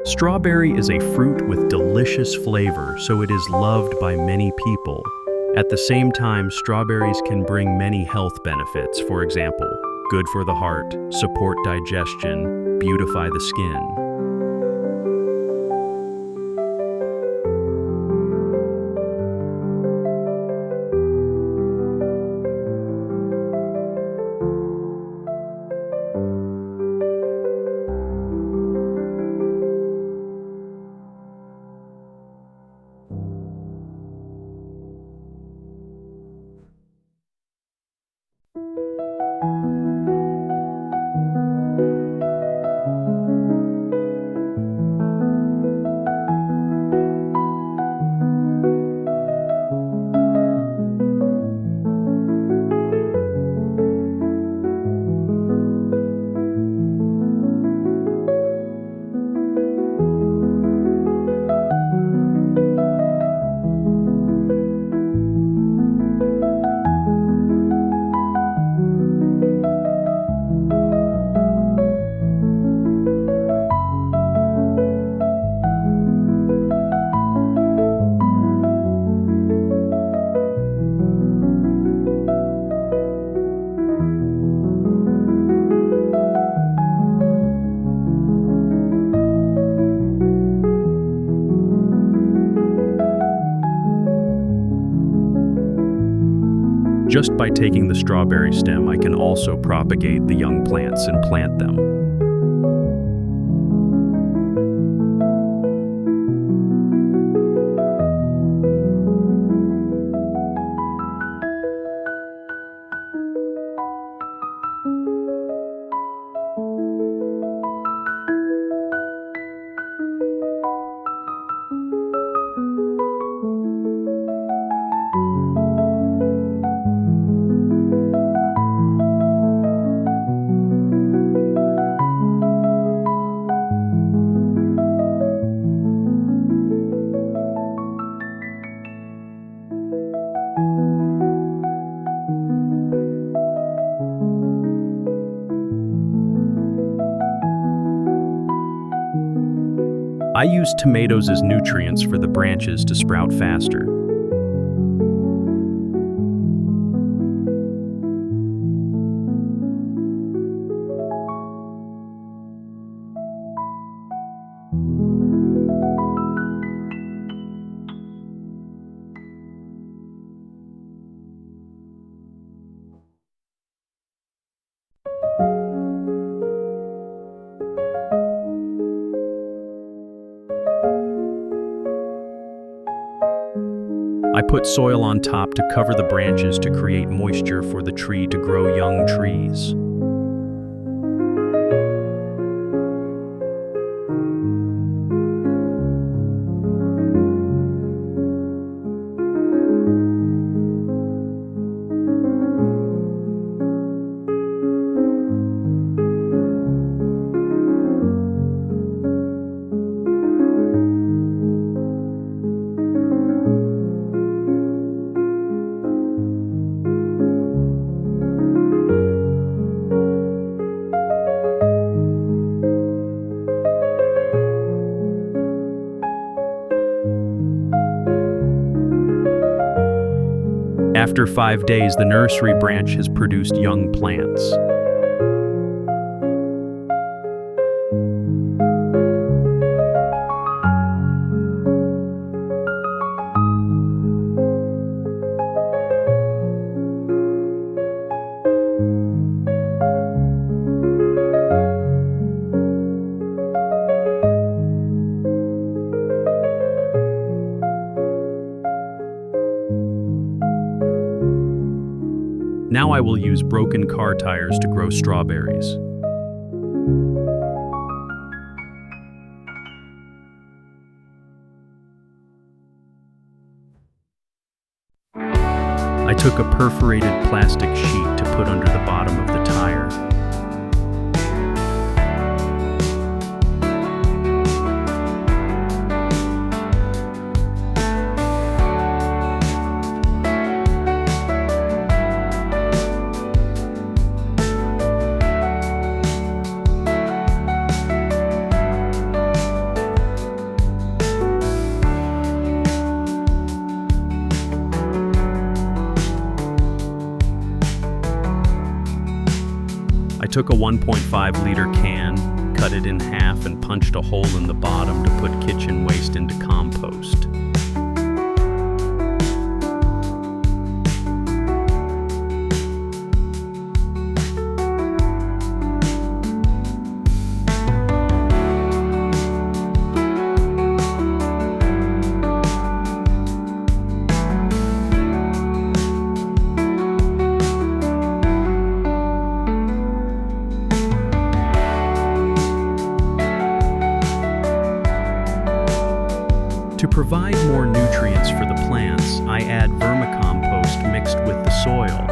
Strawberry is a fruit with delicious flavor, so it is loved by many people. At the same time, strawberries can bring many health benefits. For example, good for the heart, support digestion, beautify the skin. Just by taking the strawberry stem, I can also propagate the young plants and plant them. I use tomatoes as nutrients for the branches to sprout faster. I put soil on top to cover the branches to create moisture for the tree to grow young trees. After 5 days, the nursery branch has produced young plants. Now I will use broken car tires to grow strawberries. I took a perforated plastic sheet to put under the bottom of the tire. took a 1.5-liter can, cut it in half, and punched a hole in the bottom to put kitchen waste into compost. To provide more nutrients for the plants, I add vermicompost mixed with the soil.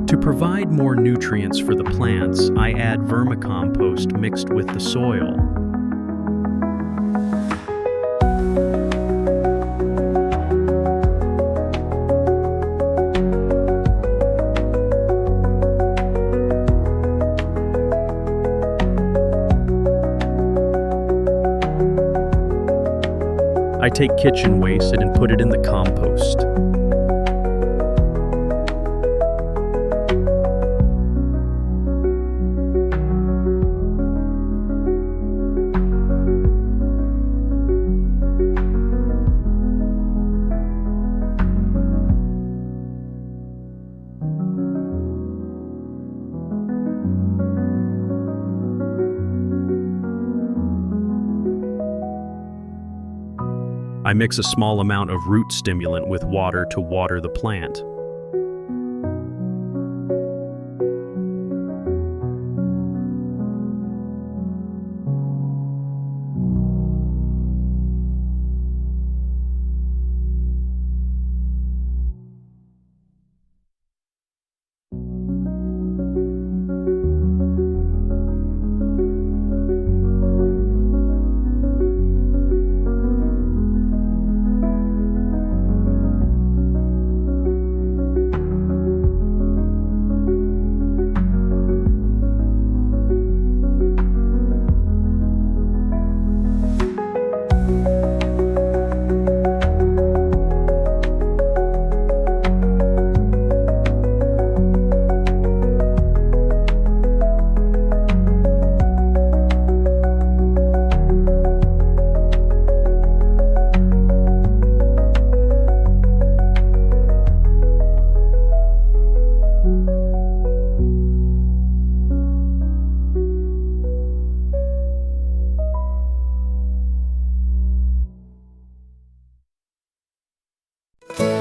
To provide more nutrients for the plants, I add vermicompost mixed with the soil. I take kitchen waste and put it in the compost. I mix a small amount of root stimulant with water to water the plant.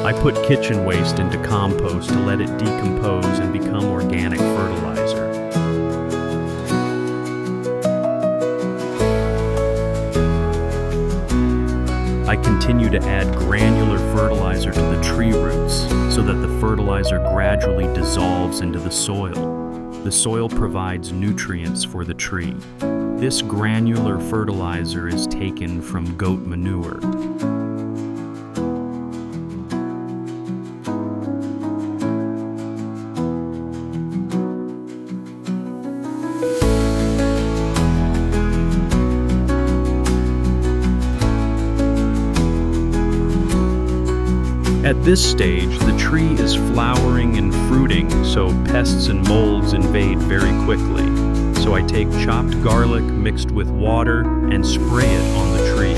I put kitchen waste into compost to let it decompose and become organic fertilizer. I continue to add granular fertilizer to the tree roots so that the fertilizer gradually dissolves into the soil. The soil provides nutrients for the tree. This granular fertilizer is taken from goat manure. At this stage, the tree is flowering and fruiting, so pests and molds invade very quickly. So I take chopped garlic mixed with water and spray it on the tree.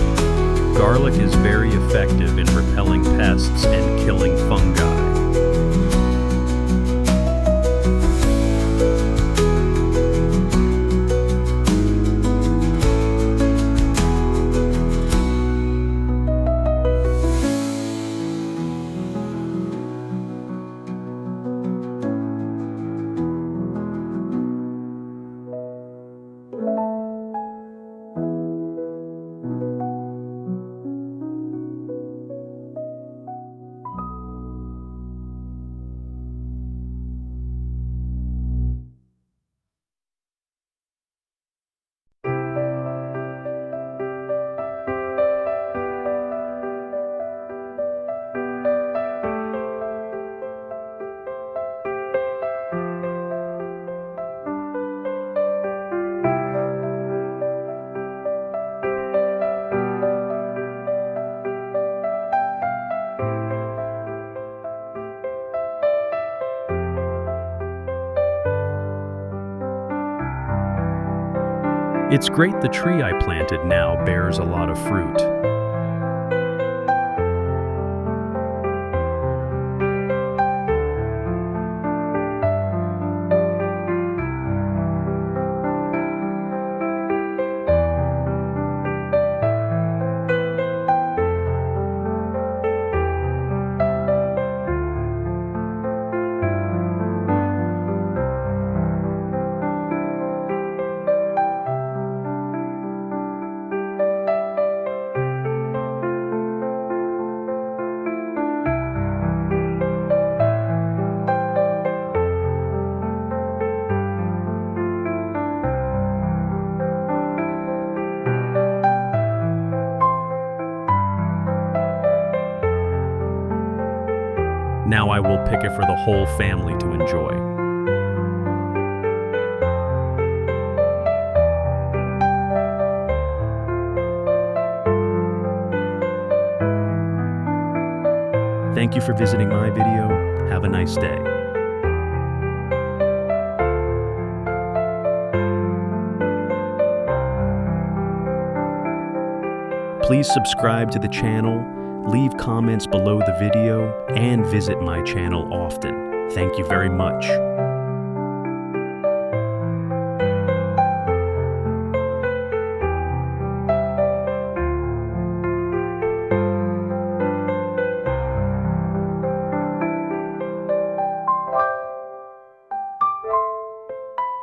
Garlic is very effective in repelling pests and killing fungi. It's great the tree I planted now bears a lot of fruit. Now I will pick it for the whole family to enjoy. Thank you for visiting my video. Have a nice day. Please subscribe to the channel, leave comments below the video, and visit my channel often. Thank you very much.